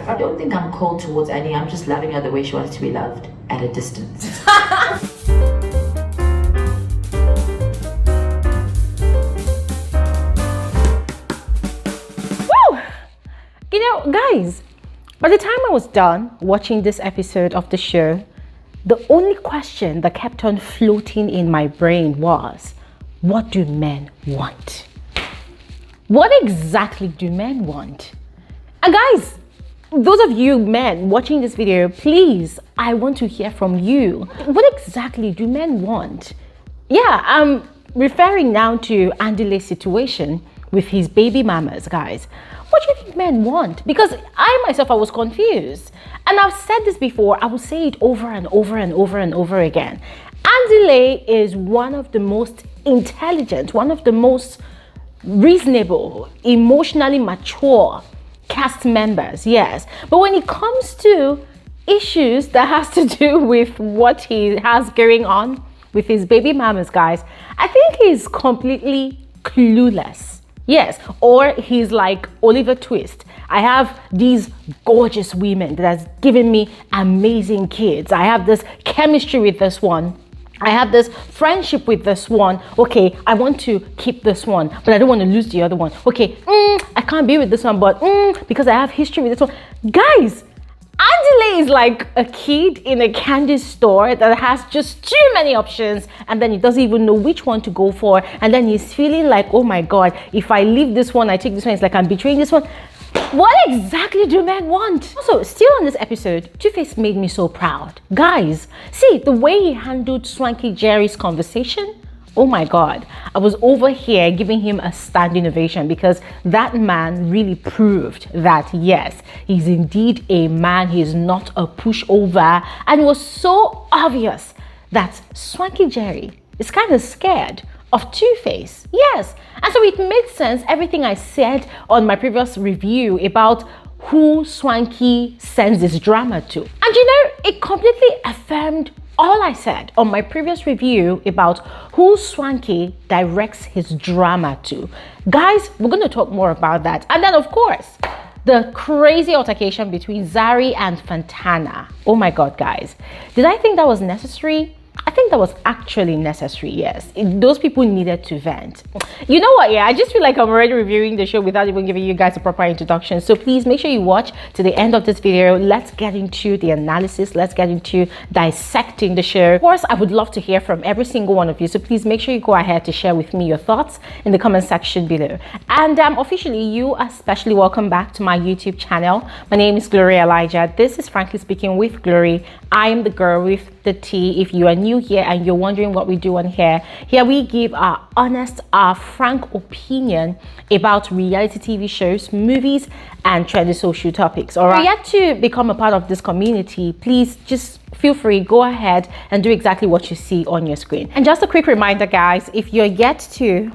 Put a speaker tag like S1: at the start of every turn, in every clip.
S1: I don't think I'm cold towards Annie. I'm just loving her the way she wants to be loved at a distance.
S2: Woo! You know, guys, by the time I was done watching this episode of the show, the only question that kept on floating in my brain was, what do men want? What exactly do men want? And guys, those of you men watching this video, please, I want to hear from you. What exactly do men want? Yeah, I'm referring now to Andile's situation with his baby mamas, guys. What do you think men want? Because I myself, I was confused. And I've said this before, I will say it over and over and over and over again. Andile is one of the most intelligent, one of the most reasonable, emotionally mature cast members, yes. But when it comes to issues that has to do with what he has going on with his baby mamas, guys, I think he's completely clueless. Yes, or he's like Oliver Twist. I have these gorgeous women that has given me amazing kids. I have this chemistry with this one. I have this friendship with this one. Okay, I want to keep this one, but I don't want to lose the other one. Okay, I can't be with this one, but because I have history with this one. Guys, Andile is like a kid in a candy store that has just too many options, and then he doesn't even know which one to go for, and then he's feeling like, oh my god, if I leave this one, I take this one, it's like I'm betraying this one. What exactly do men want? Also, still on this episode, Two-Face made me so proud. Guys, see the way he handled Swanky Jerry's conversation. Oh my god, I was over here giving him a standing ovation because that man really proved that yes, he's indeed a man, he's not a pushover. And it was so obvious that Swanky Jerry is kind of scared of Two-Face. Yes, and so it made sense, everything I said on my previous review about who Swanky sends this drama to. And you know, it completely affirmed all I said on my previous review about who Swanky directs his drama to. Guys, we're going to talk more about that. And then, of course, the crazy altercation between Zari and Fontana. Oh my god, guys. Did I think that was necessary? I think that was actually necessary, yes. Those people needed to vent. You know what, yeah, I just feel like I'm already reviewing the show without even giving you guys a proper introduction. So please make sure you watch to the end of this video. Let's get into the analysis. Let's get into dissecting the show. Of course, I would love to hear from every single one of you. So please make sure you go ahead to share with me your thoughts in the comment section below. And officially, you are especially welcome back to my YouTube channel. My name is Glory Elijah. This is Frankly Speaking with Glory. I am the girl with the tea. If you are new here and you're wondering what we do on here we give our honest, our frank opinion about reality TV shows, movies, and trendy social topics. All right, if you're yet to become a part of this community, please just feel free, go ahead and do exactly what you see on your screen. And just a quick reminder, guys, if you're yet to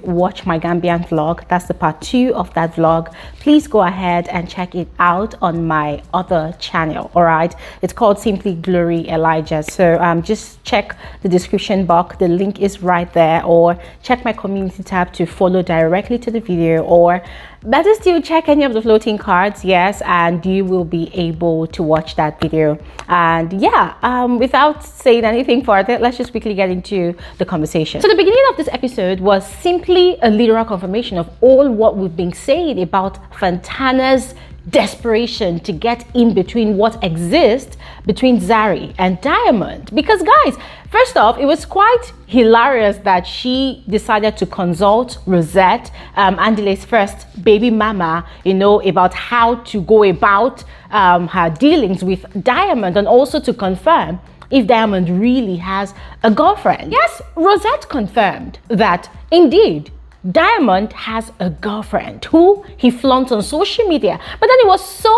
S2: watch my Gambian vlog, that's the part 2 of that vlog, please go ahead and check it out on my other channel. All right, it's called Simply Glory Elijah. So just check the description box, the link is right there, or check my community tab to follow directly to the video, or better still, check any of the floating cards, yes, and you will be able to watch that video. And yeah, without saying anything further, let's just quickly get into the conversation. So the beginning of this episode was simply a literal confirmation of all what we've been saying about Fontana's desperation to get in between what exists between Zari and Diamond. Because guys, first off, it was quite hilarious that she decided to consult Rosette, Andile's first baby mama, you know, about how to go about her dealings with Diamond, and also to confirm if Diamond really has a girlfriend. Yes, Rosette confirmed that indeed Diamond has a girlfriend who he flaunts on social media. But then it was so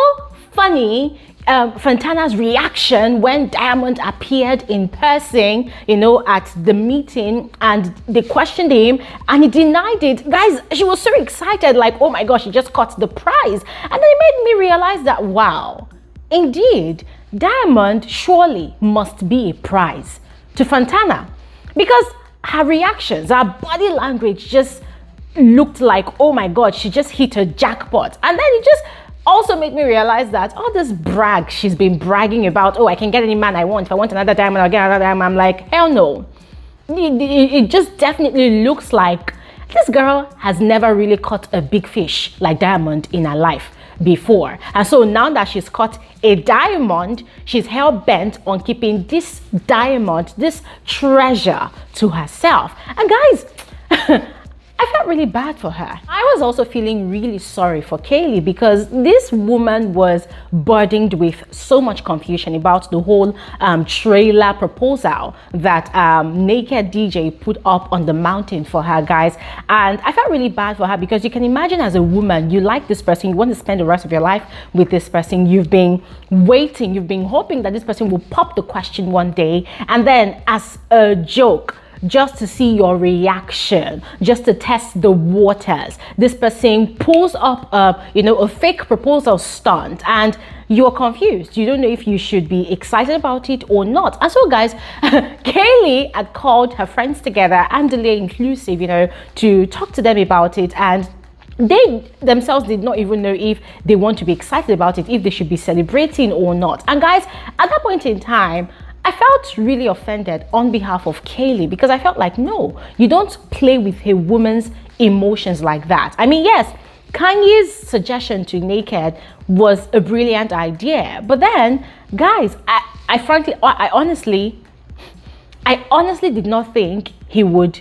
S2: funny, Fontana's reaction when Diamond appeared in person, you know, at the meeting, and they questioned him and he denied it. Guys, she was so excited, like, oh my gosh, he just caught the prize. And then it made me realize that, wow, indeed, Diamond surely must be a prize to Fontana, because her reactions, her body language just looked like, oh my God, she just hit a jackpot. And then it just also made me realize that all this brag she's been bragging about, oh, I can get any man I want. If I want another diamond, I'll get another diamond. I'm like, hell no. It just definitely looks like this girl has never really caught a big fish like diamond in her life before. And so now that she's caught a diamond, she's hell-bent on keeping this diamond, this treasure, to herself. And guys, I felt really bad for her. I was also feeling really sorry for Kaylee because this woman was burdened with so much confusion about the whole trailer proposal that Naked DJ put up on the mountain for her, guys. And I felt really bad for her because you can imagine, as a woman, you like this person, you want to spend the rest of your life with this person. You've been waiting, you've been hoping that this person will pop the question one day, and then as a joke, just to see your reaction, just to test the waters, this person pulls up a fake proposal stunt, and you're confused. You don't know if you should be excited about it or not. And so, guys, Kaylee had called her friends together, Andile inclusive, to talk to them about it, and they themselves did not even know if they want to be excited about it, if they should be celebrating or not. And guys, at that point in time, I felt really offended on behalf of Kaylee because I felt like, no, you don't play with a woman's emotions like that. I mean, yes, Kanye's suggestion to Naked was a brilliant idea. But then, guys, I honestly did not think he would,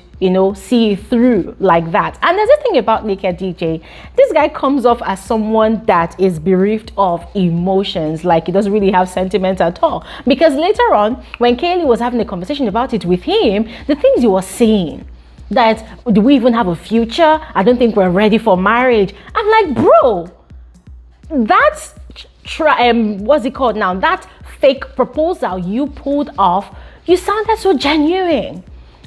S2: see it through like that. And there's a thing about Naked DJ. This guy comes off as someone that is bereft of emotions, like he doesn't really have sentiments at all. Because later on, when Kaylee was having a conversation about it with him, the things he was saying, that, do we even have a future? I don't think we're ready for marriage. I'm like, bro, that's, what's it called now? That fake proposal you pulled off, you sounded so genuine.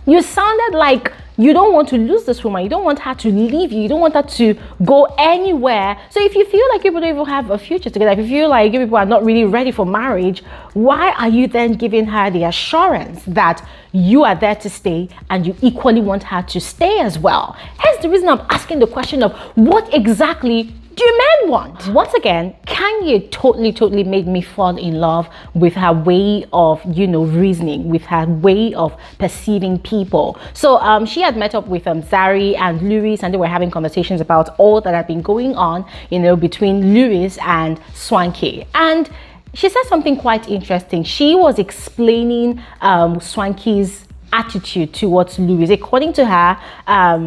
S2: You sounded like you don't want to lose this woman. You don't want her to leave you. You don't want her to go anywhere. So if you feel like you don't even have a future together, if you feel like you people are not really ready for marriage, why are you then giving her the assurance that you are there to stay and you equally want her to stay as well? Hence the reason I'm asking the question of what exactly do men want? Once again, Kanye totally made me fall in love with her way of, reasoning, with her way of perceiving people. So she had met up with Zari and Lewis, and they were having conversations about all that had been going on, between Lewis and Swanky. And she said something quite interesting. She was explaining Swanky's attitude towards Lewis. According to her,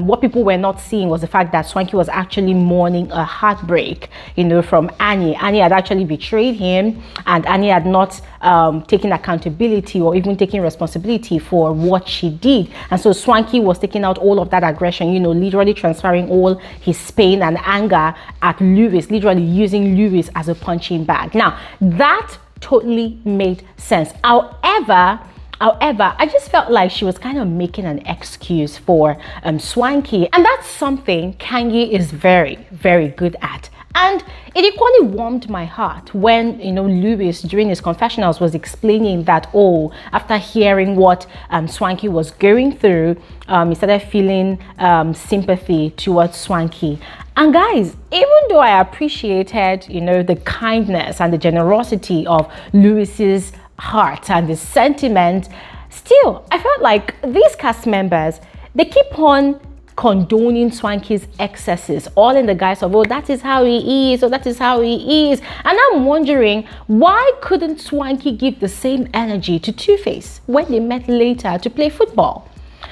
S2: what people were not seeing was the fact that Swanky was actually mourning a heartbreak, from Annie. Annie had actually betrayed him, and Annie had not taken accountability or even taking responsibility for what she did. And so Swanky was taking out all of that aggression, literally transferring all his pain and anger at Lewis, literally using Lewis as a punching bag. Now, that totally made sense. However, I just felt like she was kind of making an excuse for Swanky, and that's something Kanye is very, very good at. And it equally warmed my heart when, Lewis during his confessionals was explaining that, after hearing what Swanky was going through, he started feeling sympathy towards Swanky. And guys, even though I appreciated, the kindness and the generosity of Lewis's heart and the sentiment, still I felt like these cast members, they keep on condoning Swanky's excesses, all in the guise of, that is how he is, or that is how he is. And I'm wondering, why couldn't Swanky give the same energy to Two-Face when they met later to play football?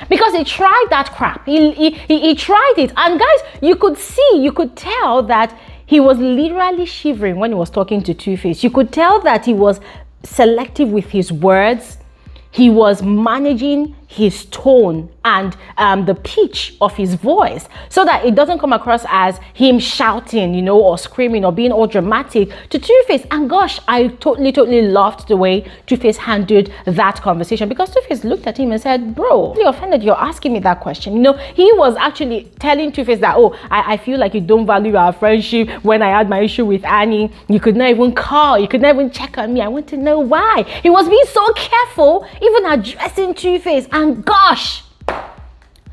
S2: Because he tried that crap. He tried it, and guys, you could tell that he was literally shivering when he was talking to Two-Face. You could tell that he was selective with his words. He was managing his tone and the pitch of his voice so that it doesn't come across as him shouting, or screaming or being all dramatic to Two-Face. And gosh, I totally loved the way Two-Face handled that conversation, because Two-Face looked at him and said, bro, I'm really offended you're asking me that question. He was actually telling Two-Face that, I feel like you don't value our friendship. When I had my issue with Annie, you could not even call, you could not even check on me. I want to know why. He was being so careful, even addressing Two-Face. And gosh,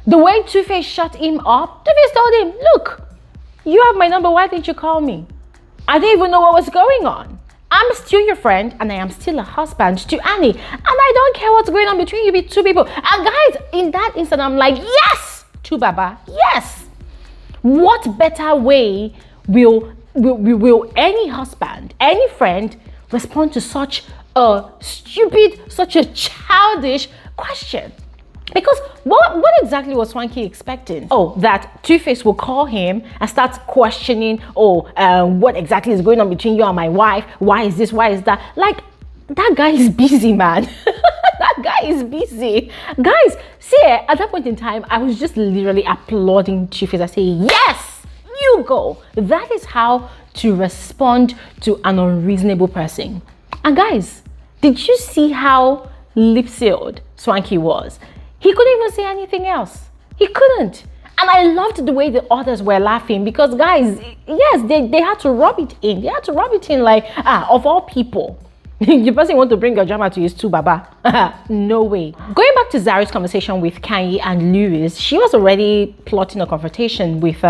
S2: The way Two-Face shut him up, Two-Face told him, look, you have my number, why didn't you call me? I didn't even know what was going on. I'm still your friend and I am still a husband to Annie. And I don't care what's going on between you two people. And guys, in that instant, I'm like, yes, to Baba, yes. What better way will any husband, any friend respond to such a stupid, such a childish question? Because what exactly was Swanky expecting? Oh, that Two-Face will call him and start questioning, what exactly is going on between you and my wife? Why is this? Why is that? Like, that guy is busy, man. That guy is busy. Guys, see, at that point in time, I was just literally applauding Two-Face. I say, yes, you go. That is how to respond to an unreasonable person. And guys, did you see how lip-sealed Swanky was? He couldn't even say anything else. He couldn't. And I loved the way the others were laughing because, guys, yes, they had to rub it in. They had to rub it in like, of all people. The person want to bring your drama to his too, Baba. No way. Going back to Zari's conversation with Kaylee and Lewis, she was already plotting a confrontation with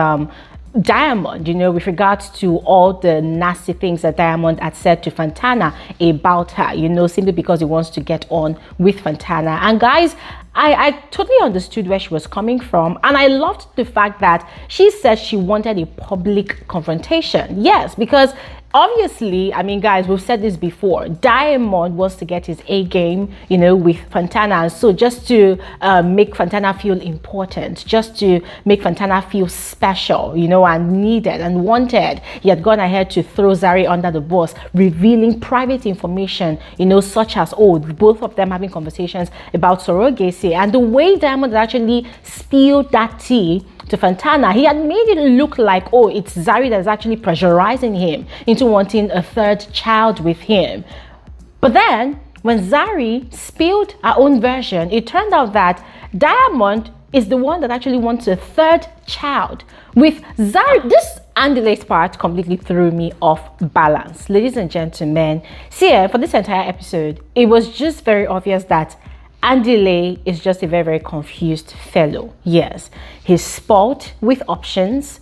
S2: Diamond, with regards to all the nasty things that Diamond had said to Fontana about her, simply because he wants to get on with Fontana. And guys, I totally understood where she was coming from, and I loved the fact that she said she wanted a public confrontation. Yes, because obviously, I mean, guys, we've said this before, Diamond wants to get his A game, with Fontana. And so just to make Fontana feel important, just to make Fontana feel special, and needed and wanted, he had gone ahead to throw Zari under the bus, revealing private information, such as, both of them having conversations about surrogacy. And the way Diamond actually spilled that tea to Fontana, he had made it look like, it's Zari that's actually pressurizing him into wanting a third child with him. But then, when Zari spilled her own version, it turned out that Diamond is the one that actually wants a third child with Zari. This Andile's part completely threw me off balance. Ladies and gentlemen, see, for this entire episode, it was just very obvious that Andile is just a very, very confused fellow. Yes, he's spoiled with options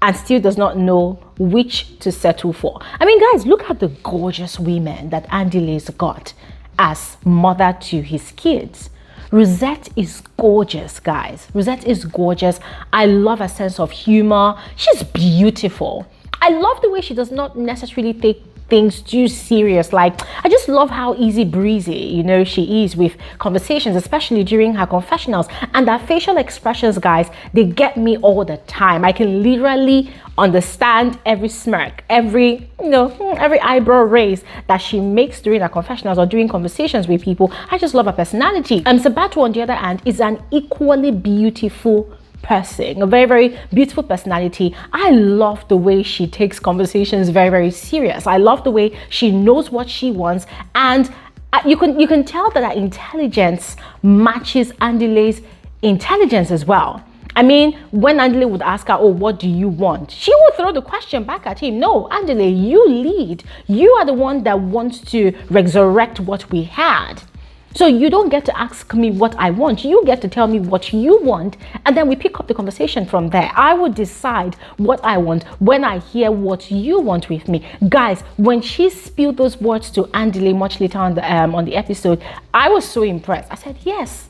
S2: and still does not know which to settle for. I mean, guys, look at the gorgeous women that Andile's got as mother to his kids. Rosette is gorgeous, guys. Rosette is gorgeous. I love her sense of humor. She's beautiful. I love the way she does not necessarily take things too serious. Like, I just love how easy breezy she is with conversations, especially during her confessionals. And her facial expressions, guys, they get me all the time. I can literally understand every smirk, every eyebrow raise that she makes during her confessionals or during conversations with people. I just love her personality. Sabato, on the other hand, is an equally beautiful person, a very, very beautiful personality. I love the way she takes conversations very, very serious. I love the way she knows what she wants, and you can tell that her intelligence matches Andile's intelligence as well. I mean, when Andile would ask her, what do you want? She would throw the question back at him. No, Andile, you lead. You are the one that wants to resurrect what we had. So you don't get to ask me what I want. You get to tell me what you want, and then we pick up the conversation from there. I will decide what I want when I hear what you want with me. Guys, when she spilled those words to Andile much later on the episode, I was so impressed. I said, yes,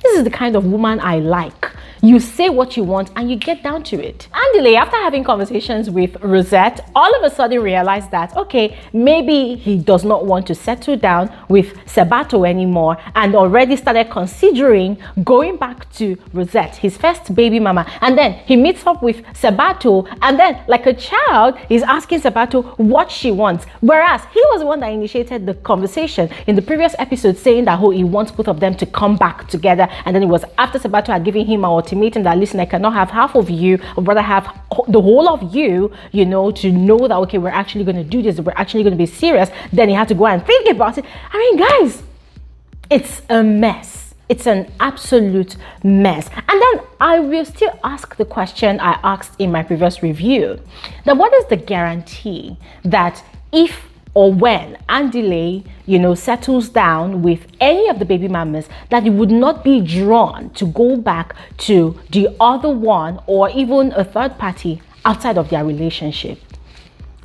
S2: this is the kind of woman I like. You say what you want and you get down to it. Andile, after having conversations with Rosette, all of a sudden realized that, okay, maybe he does not want to settle down with Sabato anymore, and already started considering going back to Rosette, his first baby mama. And then he meets up with Sabato, and then, like a child, he's asking Sabato what she wants. Whereas he was the one that initiated the conversation in the previous episode, saying that he wants both of them to come back together. And then it was after Sabato had given him an ultimatum that, listen, I cannot have half of you, I'd rather have the whole of you, to know that, okay, we're actually going to do this, we're actually going to be serious. Then he had to go and think about it. I mean, guys, it's a mess. It's an absolute mess. And then I will still ask the question I asked in my previous review, that what is the guarantee that if or when Andile, settles down with any of the baby mamas, that he would not be drawn to go back to the other one or even a third party outside of their relationship.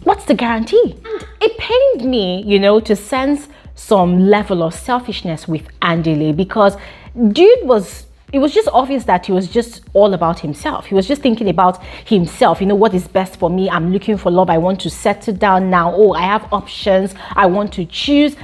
S2: What's the guarantee? And it pained me, to sense some level of selfishness with Andile, because it was just obvious that he was just all about himself. He was just thinking about himself. What is best for me? I'm looking for love. I want to settle down now. Oh, I have options. I want to choose.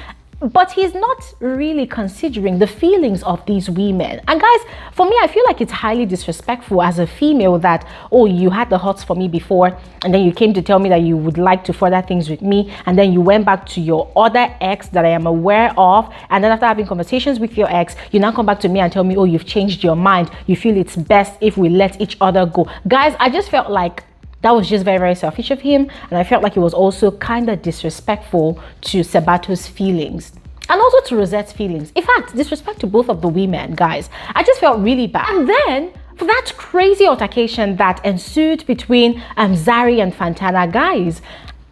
S2: But he's not really considering the feelings of these women. And guys, for me, I feel like it's highly disrespectful as a female that, oh, you had the hots for me before, and then you came to tell me that you would like to further things with me, and then you went back to your other ex that I am aware of, and then after having conversations with your ex, you now come back to me and tell me, oh, you've changed your mind. You feel it's best if we let each other go. Guys, I just felt like that was just very, very selfish of him. And I felt like it was also kind of disrespectful to Sebato's feelings and also to Rosette's feelings. In fact, disrespect to both of the women, guys. I just felt really bad. And then for that crazy altercation that ensued between Zari and Fontana, guys,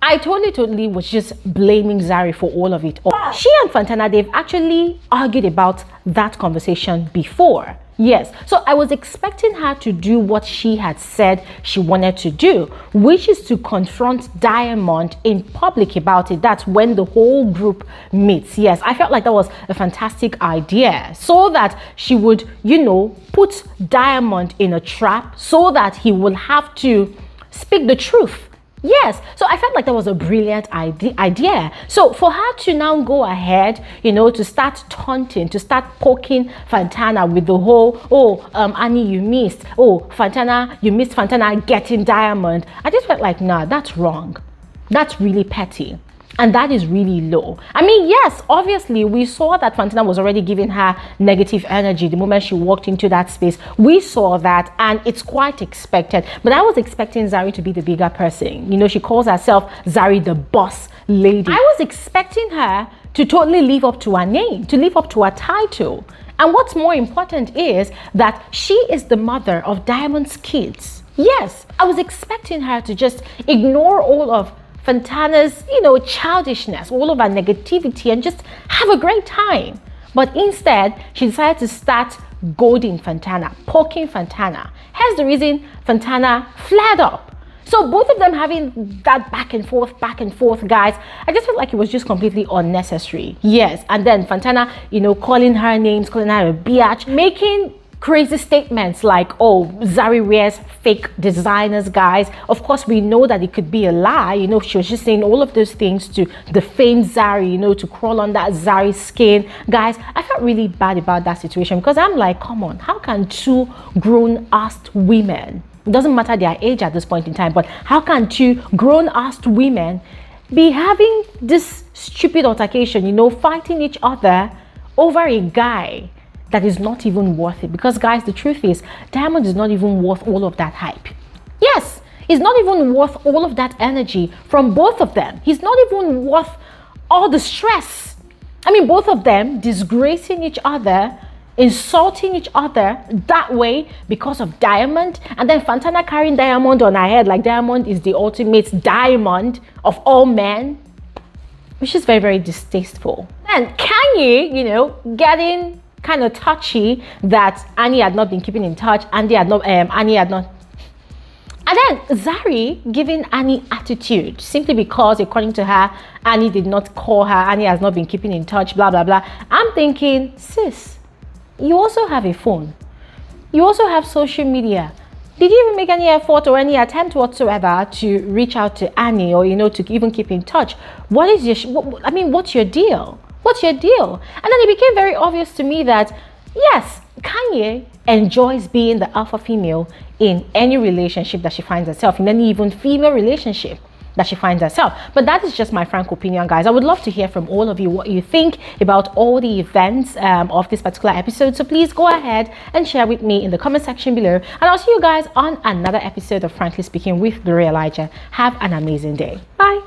S2: I totally was just blaming Zari for all of it. She and Fontana, they've actually argued about that conversation before. Yes, so I was expecting her to do what she had said she wanted to do, which is to confront Diamond in public about it. That's when the whole group meets. Yes, I felt like that was a fantastic idea, so that she would, put Diamond in a trap so that he will have to speak the truth. Yes, so I felt like that was a brilliant idea. So for her to now go ahead, to start taunting, to start poking Fontana with the whole, oh, Annie, you missed. Oh, Fontana, you missed Fontana getting Diamond. I just felt like, nah, that's wrong. That's really petty. And that is really low. I mean, yes, obviously, we saw that Fontana was already giving her negative energy the moment she walked into that space. We saw that, and it's quite expected. But I was expecting Zari to be the bigger person. She calls herself Zari the boss lady. I was expecting her to totally live up to her name, to live up to her title. And what's more important is that she is the mother of Diamond's kids. Yes, I was expecting her to just ignore all of Fontana's, childishness, all of her negativity, and just have a great time. But instead, she decided to start goading Fontana, poking Fontana. Hence the reason Fontana flared up. So both of them having that back and forth, guys, I just felt like it was just completely unnecessary. Yes, and then Fontana, calling her names, calling her a biatch, making crazy statements like, oh, Zari wears fake designers, guys. Of course, we know that it could be a lie. She was just saying all of those things to defame Zari, to crawl on that Zari skin. Guys, I felt really bad about that situation, because I'm like, come on, how can two grown-ass women, it doesn't matter their age at this point in time, but how can two grown-ass women be having this stupid altercation, fighting each other over a guy that is not even worth it? Because guys, the truth is, Diamond is not even worth all of that hype. Yes, he's not even worth all of that energy from both of them. He's not even worth all the stress. I mean, both of them disgracing each other, insulting each other that way because of Diamond, and then Fontana carrying Diamond on her head like Diamond is the ultimate diamond of all men, which is very, very distasteful. And Kanye, getting kind of touchy that Annie had not been keeping in touch, Annie had not, and then Zari giving Annie attitude simply because, according to her, Annie did not call her, Annie has not been keeping in touch, blah blah blah. I'm thinking, sis, you also have a phone, you also have social media. Did you even make any effort or any attempt whatsoever to reach out to Annie, or to even keep in touch? What is your what's your deal? What's your deal? And then it became very obvious to me that, yes, Kanye enjoys being the alpha female in any relationship that she finds herself, in any even female relationship that she finds herself. But that is just my frank opinion, guys. I would love to hear from all of you what you think about all the events of this particular episode. So please go ahead and share with me in the comment section below. And I'll see you guys on another episode of Frankly Speaking with Gloria Elijah. Have an amazing day. Bye.